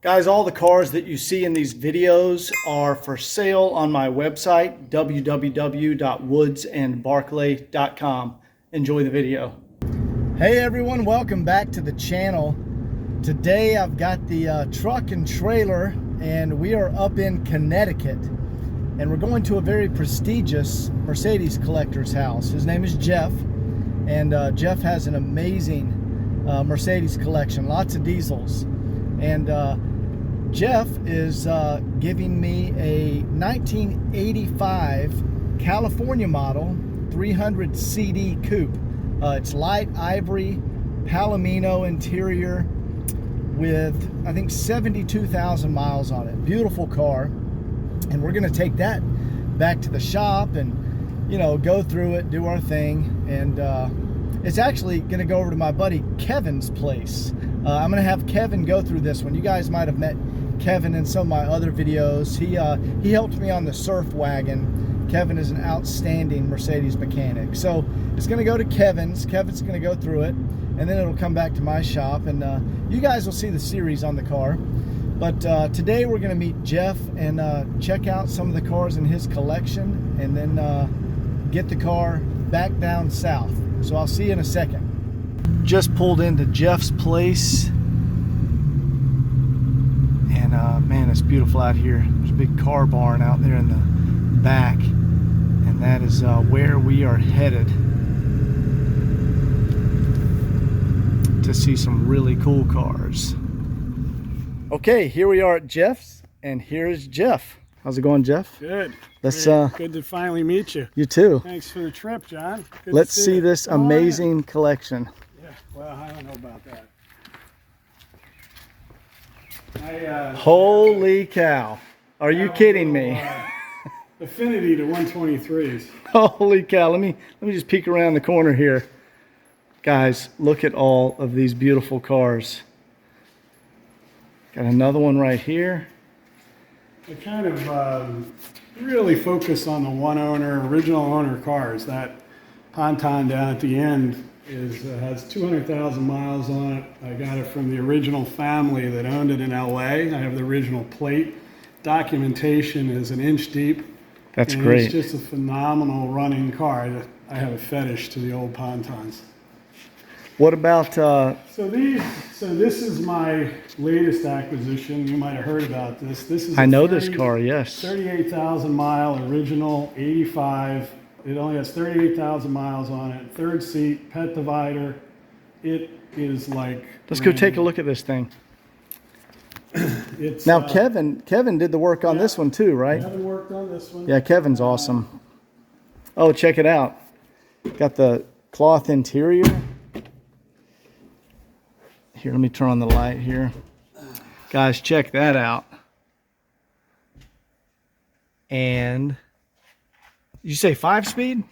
Guys, all the cars that you see in these videos are for sale on my website, www.woodsandbarclay.com. Enjoy the video. Hey everyone, welcome back to the channel. Today I've got the truck and trailer and we are up in Connecticut. And we're going to a very prestigious Mercedes collector's house. His name is Jeff. And Jeff has an amazing Mercedes collection, lots of diesels. And Jeff is giving me a 1985 California model 300 CD Coupe. It's light ivory palomino interior with I think 72,000 miles on it. Beautiful car. And we're gonna take that back to the shop and, you know, go through it, do our thing. And it's actually gonna go over to my buddy Kevin's place. I'm gonna have Kevin go through this one. You guys might have met Kevin in some of my other videos. He helped me on the surf wagon. Kevin is an outstanding Mercedes mechanic. So it's gonna go to Kevin's. Kevin's gonna go through it, and then it'll come back to my shop. And you guys will see the series on the car. But today we're gonna meet Jeff and check out some of the cars in his collection, and then get the car back down south. So I'll see you in a second. Just pulled into Jeff's place, and man, it's beautiful out here. There's a big car barn out there in the back, and that is where we are headed to see some really cool cars. Okay, here we are at Jeff's, and here's Jeff. How's it going, Jeff? Good. Let's good to finally meet you. You too. Thanks for the trip, John. Good Let's see this amazing collection. Yeah, well, I don't know about that. Holy cow. Are you kidding me? Affinity to 123s. Holy cow. Let me just peek around the corner here. Guys, look at all of these beautiful cars. Got another one right here. I kind of really focus on the original owner cars. That Ponton down at the end has 200,000 miles on it. I got it from the original family that owned it in LA. I have the original plate. Documentation is an inch deep. That's great. It's just a phenomenal running car. I have a fetish to the old Pontons. What about So this is my latest acquisition. You might have heard about this. This is I know this car, yes. 38,000 mile original 85. It only has 38,000 miles on it. Third seat, pet divider. It is like Let's go take a look at this thing. It's Now Kevin did the work on this one too, right? Kevin worked on this one. Yeah, Kevin's awesome. Oh, check it out. Got the cloth interior. Here, let me turn on the light here. Guys, check that out. And you say 5-speed?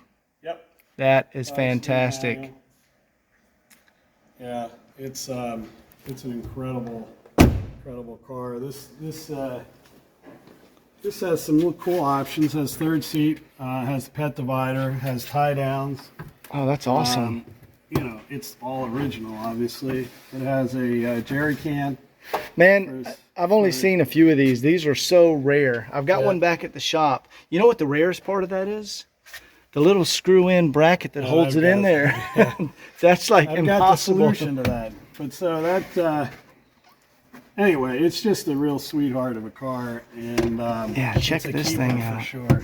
Yep. That is fantastic. Yeah, it's an incredible car. This has some cool options. Has third seat, has pet divider, has tie downs. Oh, that's awesome. You know, it's all original, obviously. It has a jerry can. Man, I've only seen a few of these. These are so rare. I've got one back at the shop. You know what the rarest part of that is? The little screw-in bracket that holds it in there. Yeah. That's like I've impossible. got the solution to that. But so that, anyway, it's just a real sweetheart of a car. And yeah, check this thing out. For sure.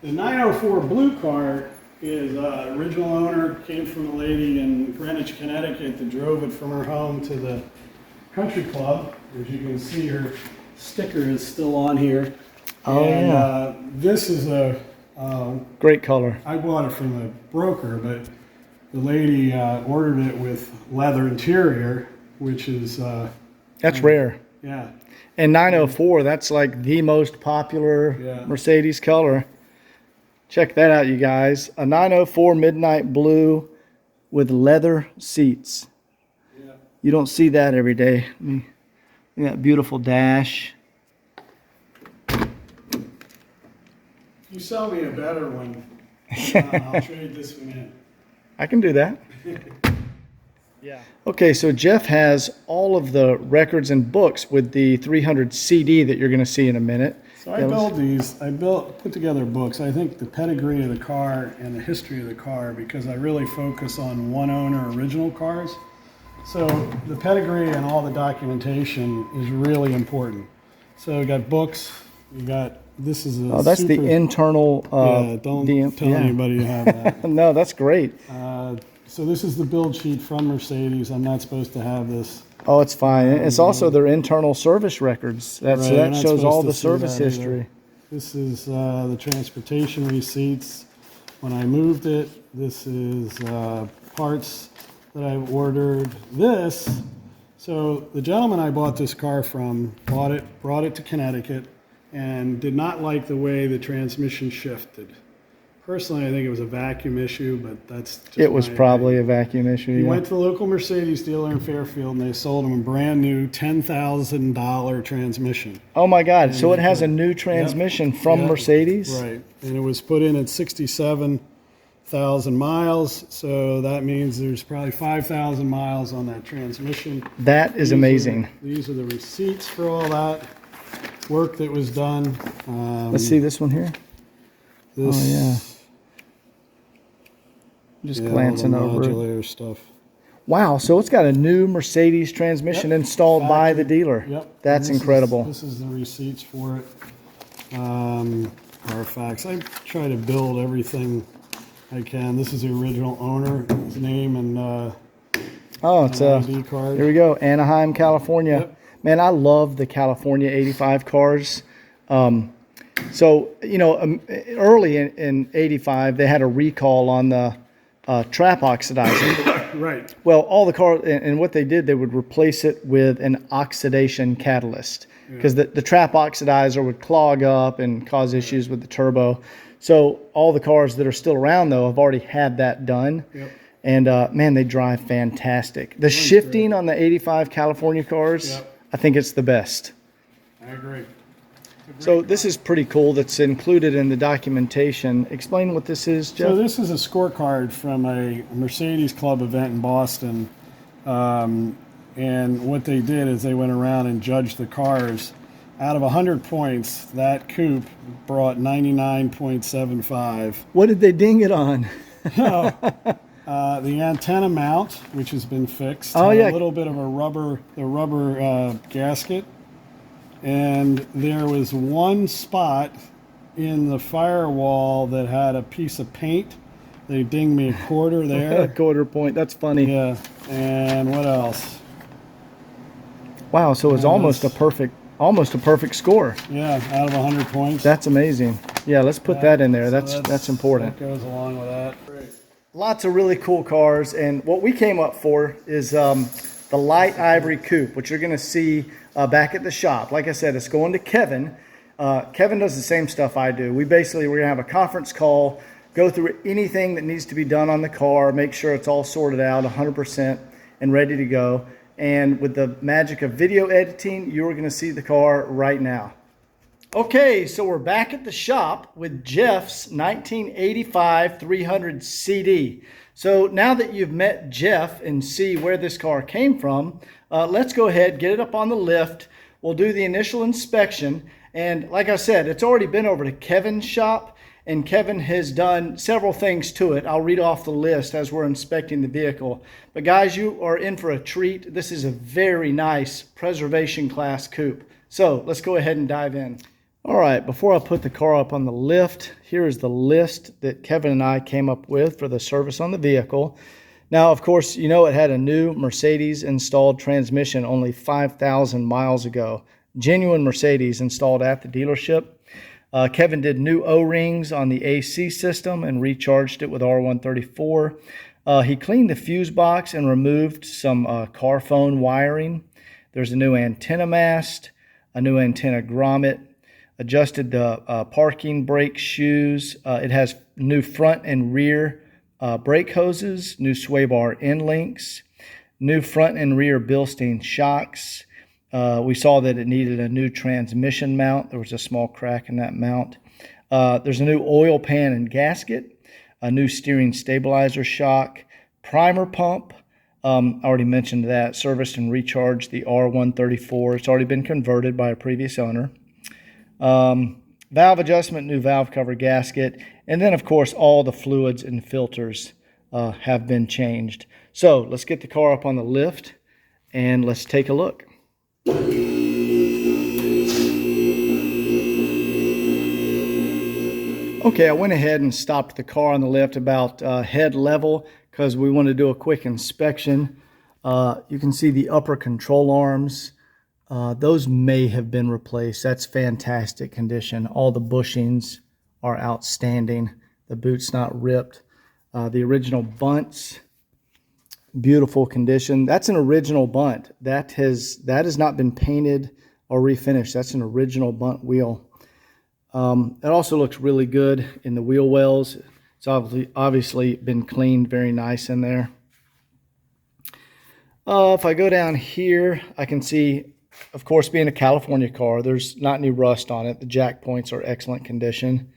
The 904 blue car is original owner, came from a lady in Greenwich, Connecticut that drove it from her home to the country club. As you can see, her sticker is still on here. Oh, and, yeah. This is a great color. I bought it from a broker, but the lady ordered it with leather interior, which is that's rare. Yeah. And 904, that's like the most popular Mercedes color. Check that out, you guys. A 904 midnight blue with leather seats. Yeah. You don't see that every day. Look at that beautiful dash. You sell me a better one, I'll trade this one in. I can do that. Yeah. Okay, so Jeff has all of the records and books with the 300 CD that you're going to see in a minute. So I put together books. I think the pedigree of the car and the history of the car, because I really focus on one owner original cars. So the pedigree and all the documentation is really important. So you got books, this is a that's the internal yeah, don't tell anybody you have that. No, that's great. So this is the build sheet from Mercedes. I'm not supposed to have this. Oh, it's fine. It's also their internal service records. So that shows all the service history. This is the transportation receipts when I moved it. This is parts that I ordered. So the gentleman I bought this car from brought it to Connecticut, and did not like the way the transmission shifted. Personally, I think it was a vacuum issue, but that's just it was probably a vacuum issue. He went to the local Mercedes dealer in Fairfield, and they sold him a brand new $10,000 transmission. Oh my God! And so it has a new transmission from Mercedes, right? And it was put in at 67,000 miles, so that means there's probably 5,000 miles on that transmission. That is amazing. These are the receipts for all that work that was done. Let's see this one here. Oh yeah. Just glancing over it. Stuff. Wow, so it's got a new Mercedes transmission installed by the dealer. Yep. That's incredible. This is the receipts for it. Carfax. I try to build everything I can. This is the original owner, his name and it's a ID card. Here we go, Anaheim, California. Yep. Man, I love the California 85 cars. So, early in 85, they had a recall on the trap oxidizer. Right. Well, all the cars, and what they did, they would replace it with an oxidation catalyst because the trap oxidizer would clog up and cause issues with the turbo. So all the cars that are still around, though, have already had that done. Yep. And, man, they drive fantastic. The shifting on the 85 California cars, I think it's the best. I agree. So this is pretty cool. That's included in the documentation. Explain what this is, Jeff. So this is a scorecard from a Mercedes Club event in Boston. And what they did is they went around and judged the cars. Out of 100 points, that coupe brought 99.75. What did they ding it on? The antenna mount, which has been fixed. Oh, yeah. A little bit of a rubber gasket. And there was one spot in the firewall that had a piece of paint. They dinged me a quarter there. A quarter point. That's funny. Yeah. And what else? Wow. So it's almost a perfect score. Yeah, out of 100 points. That's amazing. Yeah, let's put that in there. So that's important. That goes along with that. Great. Lots of really cool cars, and what we came up for is the light ivory coupe, which you're going to see back at the shop. Like I said, it's going to Kevin. Kevin does the same stuff I do. We're going to have a conference call, go through anything that needs to be done on the car, make sure it's all sorted out 100% and ready to go. And with the magic of video editing, you're going to see the car right now. Okay, so we're back at the shop with Jeff's 1985 300 CD. So now that you've met Jeff and see where this car came from, let's go ahead, get it up on the lift. We'll do the initial inspection. And like I said, it's already been over to Kevin's shop, and Kevin has done several things to it. I'll read off the list as we're inspecting the vehicle. But guys, you are in for a treat. This is a very nice preservation class coupe. So let's go ahead and dive in. All right, before I put the car up on the lift, here is the list that Kevin and I came up with for the service on the vehicle. Now, of course, you know it had a new Mercedes installed transmission only 5,000 miles ago. Genuine Mercedes installed at the dealership. Kevin did new O-rings on the AC system and recharged it with R134. He cleaned the fuse box and removed some car phone wiring. There's a new antenna mast, a new antenna grommet, adjusted the parking brake shoes. It has new front and rear brake hoses, new sway bar end links, new front and rear Bilstein shocks. We saw that it needed a new transmission mount. There was a small crack in that mount. There's a new oil pan and gasket, a new steering stabilizer shock, primer pump, I already mentioned that. Serviced and recharged the R134. It's already been converted by a previous owner. Valve adjustment, new valve cover gasket, and then of course all the fluids and filters have been changed. So let's get the car up on the lift and let's take a look. Okay, I went ahead and stopped the car on the lift about head level because we want to do a quick inspection. You can see the upper control arms. Those may have been replaced. That's fantastic condition. All the bushings are outstanding. The boot's not ripped. The original bunts, beautiful condition. That's an original bunt. That has not been painted or refinished. That's an original bunt wheel. It also looks really good in the wheel wells. It's obviously been cleaned very nice in there. If I go down here, I can see, of course, being a California car, there's not any rust on it. The jack points are excellent condition.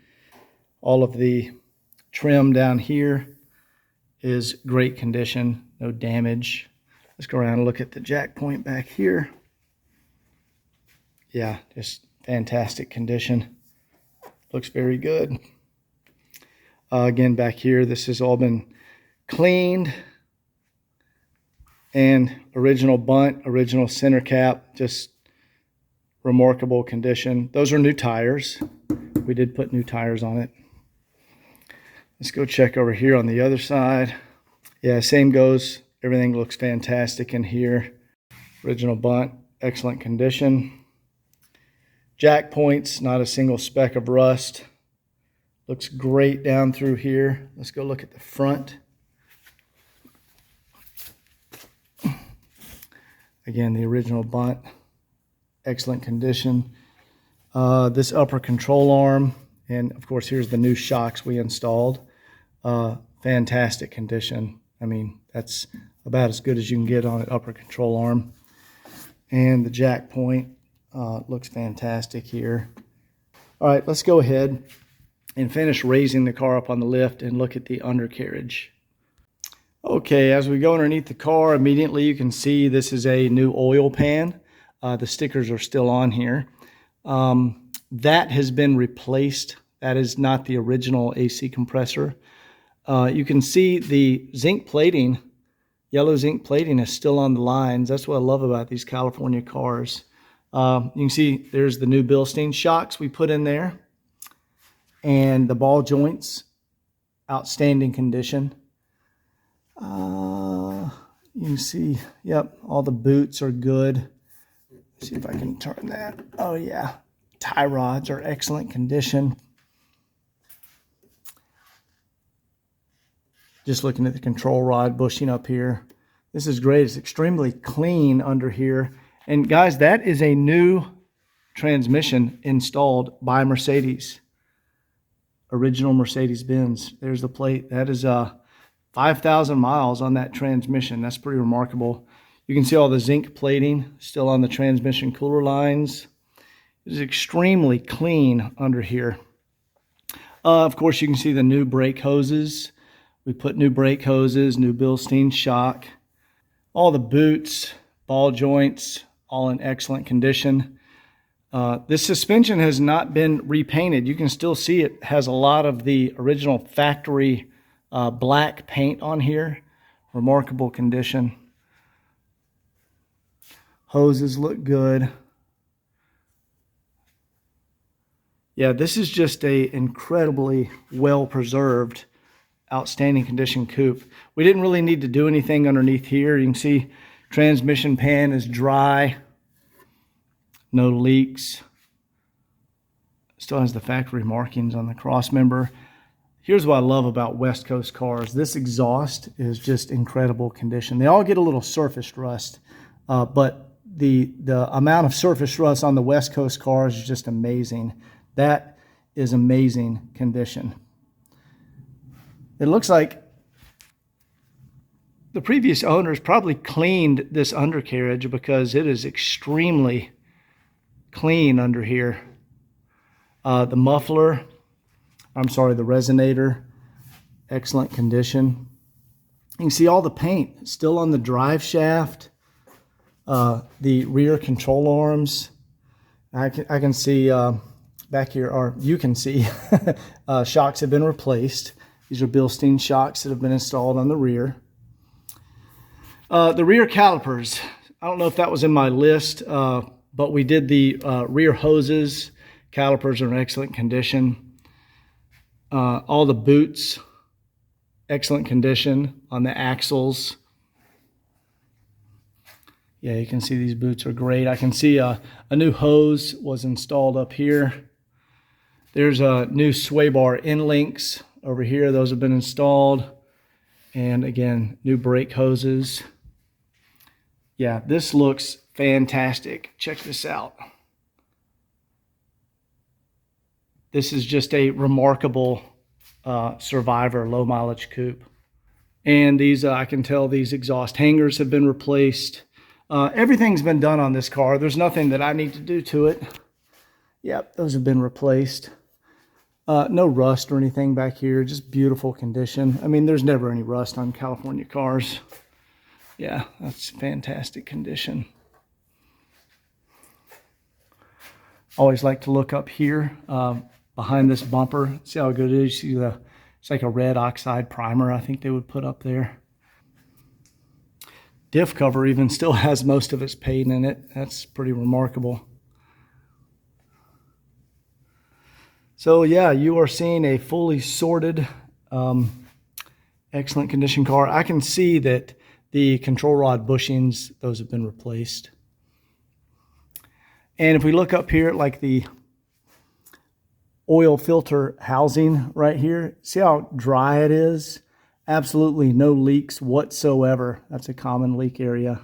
All of the trim down here is great condition, no damage. Let's go around and look at the jack point back here. Yeah, just fantastic condition. Looks very good. Again, back here, this has all been cleaned. And original bunt, original center cap, just remarkable condition. Those are new tires. We did put new tires on it. Let's go check over here on the other side. Yeah, same goes. Everything looks fantastic in here. Original bunt, excellent condition. Jack points, not a single speck of rust. Looks great down through here. Let's go look at the front. Again, the original bunt, excellent condition. This upper control arm, and of course, here's the new shocks we installed. Fantastic condition. I mean, that's about as good as you can get on an upper control arm. And the jack point looks fantastic here. All right, let's go ahead and finish raising the car up on the lift and look at the undercarriage. Okay, as we go underneath the car, immediately you can see this is a new oil pan. The stickers are still on here. That has been replaced. That is not the original AC compressor. You can see the zinc plating, yellow zinc plating is still on the lines. That's what I love about these California cars. You can see there's the new Bilstein shocks we put in there. And the ball joints, outstanding condition. You can see, yep, all the boots are good. Let's see if I can turn that. Oh yeah, tie rods are excellent condition. Just looking at the control rod bushing up here. This is great. It's extremely clean under here. And guys, that is a new transmission installed by Mercedes. Original Mercedes-Benz. There's the plate. That is 5,000 miles on that transmission. That's pretty remarkable. You can see all the zinc plating still on the transmission cooler lines. It is extremely clean under here. Of course, you can see the new brake hoses. We put new brake hoses, new Bilstein shock. All the boots, ball joints, all in excellent condition. This suspension has not been repainted. You can still see it has a lot of the original factory black paint on here. Remarkable condition. Hoses look good. Yeah, this is just a incredibly well preserved, outstanding condition coupe. We didn't really need to do anything underneath here. You can see transmission pan is dry. No leaks. Still has the factory markings on the cross member. Here's what I love about West Coast cars. This exhaust is just incredible condition. They all get a little surface rust, but the amount of surface rust on the West Coast cars is just amazing. That is amazing condition. It looks like the previous owners probably cleaned this undercarriage because it is extremely clean under here. The muffler, I'm sorry, the resonator, excellent condition. You can see all the paint still on the drive shaft, the rear control arms. I can see back here, or you can see, shocks have been replaced. These are Bilstein shocks that have been installed on the rear. The rear calipers, I don't know if that was in my list, but we did the rear hoses. Calipers are in excellent condition. All the boots, excellent condition on the axles. Yeah, you can see these boots are great. I can see a new hose was installed up here. There's a new sway bar end links over here. Those have been installed. And again, new brake hoses. Yeah, this looks fantastic. Check this out. This is just a remarkable Survivor low mileage coupe. And these, I can tell these exhaust hangers have been replaced. Everything's been done on this car. There's nothing that I need to do to it. Yep, those have been replaced. No rust or anything back here, just beautiful condition. I mean, there's never any rust on California cars. Yeah, that's fantastic condition. Always like to look up here behind this bumper. See how good it is? See it's like a red oxide primer I think they would put up there. Diff cover even still has most of its paint in it. That's pretty remarkable. So yeah, you are seeing a fully sorted, excellent condition car. I can see that the control rod bushings, those have been replaced. And if we look up here at like the oil filter housing right here, see how dry it is? Absolutely no leaks whatsoever. That's a common leak area.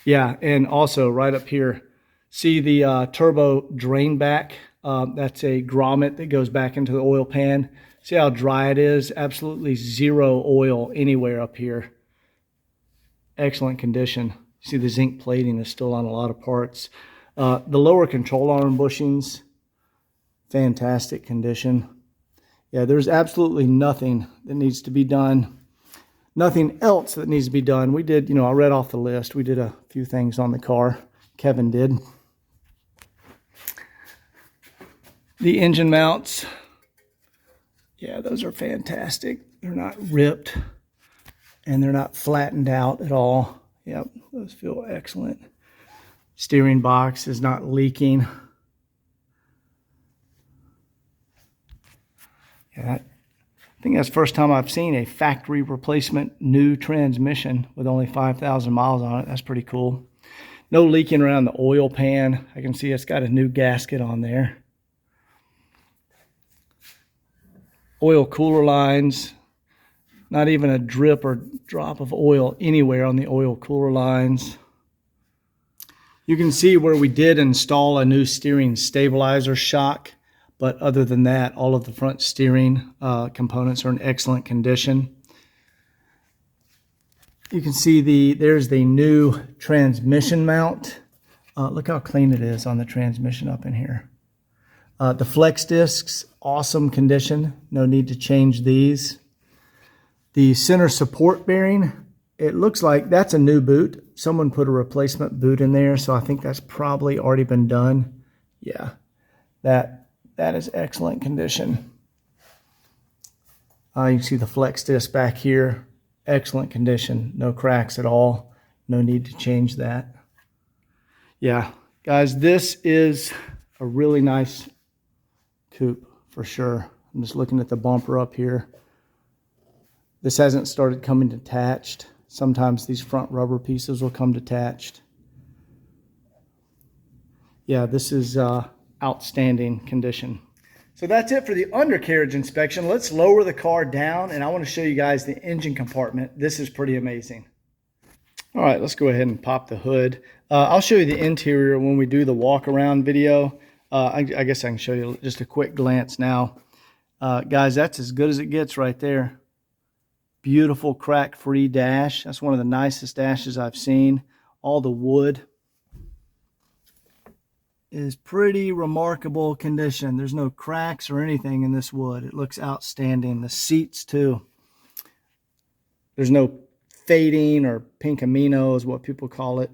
Yeah, and also right up here, see the turbo drain back? That's a grommet that goes back into the oil pan. See how dry it is? Absolutely zero oil anywhere up here. Excellent condition. See the zinc plating is still on a lot of parts. The lower control arm bushings, fantastic condition. Yeah, there's absolutely nothing that needs to be done. Nothing else that needs to be done. We did, I read off the list. We did a few things on the car. Kevin did. The engine mounts, yeah, those are fantastic. They're not ripped and they're not flattened out at all. Yep, those feel excellent. Steering box is not leaking. Yeah, I think that's the first time I've seen a factory replacement new transmission with only 5,000 miles on it. That's pretty cool. No leaking around the oil pan. I can see it's got a new gasket on there. Oil cooler lines. Not even a drip or drop of oil anywhere on the oil cooler lines. You can see where we did install a new steering stabilizer shock. But other than that, all of the front steering components are in excellent condition. You can see there's the new transmission mount. Look how clean it is on the transmission up in here. The flex discs, awesome condition. No need to change these. The center support bearing, it looks like that's a new boot. Someone put a replacement boot in there, so I think that's probably already been done. Yeah, that is excellent condition. You can see the flex disc back here. Excellent condition. No cracks at all. No need to change that. Yeah, guys, this is a really nice coupe for sure. I'm just looking at the bumper up here. This hasn't started coming detached. Sometimes these front rubber pieces will come detached. Yeah, this is outstanding condition. So that's it for the undercarriage inspection. Let's lower the car down and I want to show you guys the engine compartment. This is pretty amazing. All right, let's go ahead and pop the hood. I'll show you the interior when we do the walk around video. I guess I can show you just a quick glance now. Guys, that's as good as it gets right there. Beautiful crack-free dash. That's one of the nicest dashes I've seen. All the wood is pretty remarkable condition. There's no cracks or anything in this wood. It looks outstanding. The seats too. There's no fading or pink amino is what people call it.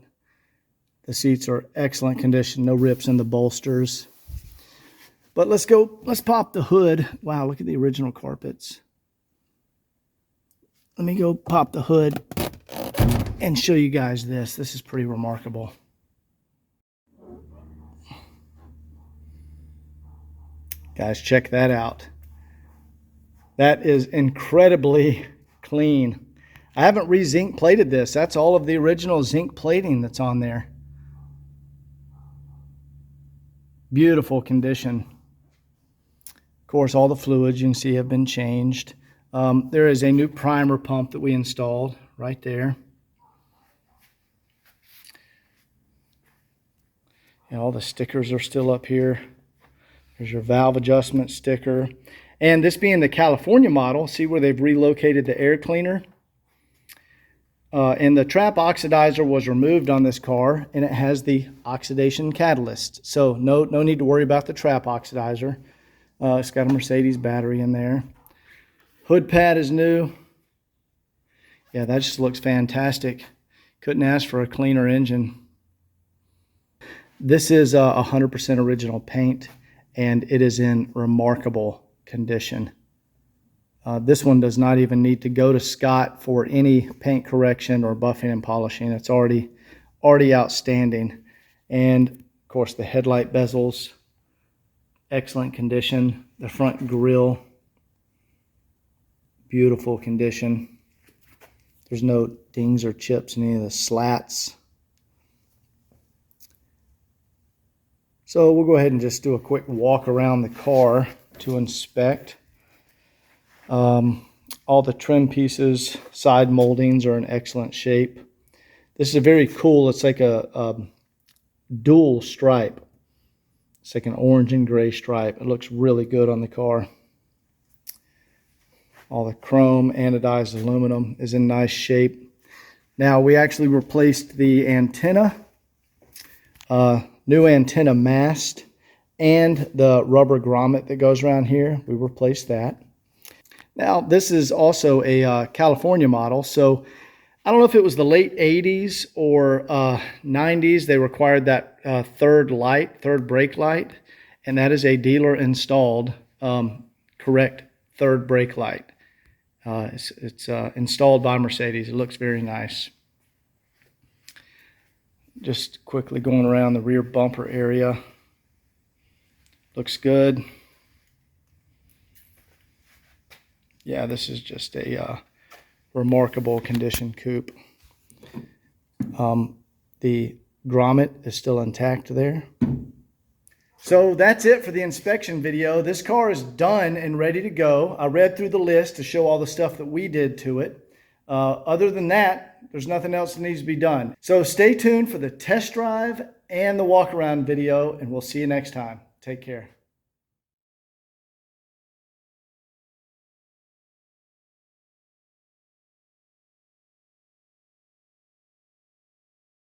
The seats are excellent condition. No rips in the bolsters. But let's pop the hood. Wow, look at the original carpets. Let me go pop the hood and show you guys this. This is pretty remarkable. Guys, check that out. That is incredibly clean. I haven't re-zinc plated this. That's all of the original zinc plating that's on there. Beautiful condition. Of course, all the fluids you can see have been changed. There is a new primer pump that we installed right there. And all the stickers are still up here. There's your valve adjustment sticker. And this being the California model, see where they've relocated the air cleaner? And the trap oxidizer was removed on this car, and it has the oxidation catalyst. So no need to worry about the trap oxidizer. It's got a Mercedes battery in there. Hood pad is new. Yeah, that just looks fantastic. Couldn't ask for a cleaner engine. This is 100% original paint, and it is in remarkable condition. This one does not even need to go to Scott for any paint correction or buffing and polishing. It's already outstanding. And of course the headlight bezels, excellent condition. The front grille, beautiful condition. There's no dings or chips in any of the slats. So we'll go ahead and just do a quick walk around the car to inspect. All the trim pieces, side moldings are in excellent shape. This is very cool. It's like a dual stripe. It's like an orange and gray stripe. It looks really good on the car. All the chrome anodized aluminum is in nice shape. Now we actually replaced the antenna, new antenna mast, and the rubber grommet that goes around here. We replaced that. Now, this is also a California model, so I don't know if it was the late 80s or 90s. They required that third brake light, and that is a dealer-installed correct third brake light. It's installed by Mercedes. It looks very nice. Just quickly going around the rear bumper area. Looks good. Yeah, this is just a remarkable condition coupe. The grommet is still intact there. So that's it for the inspection video. This car is done and ready to go. I read through the list to show all the stuff that we did to it. Other than that, there's nothing else that needs to be done. So stay tuned for the test drive and the walk around video, and we'll see you next time. Take care.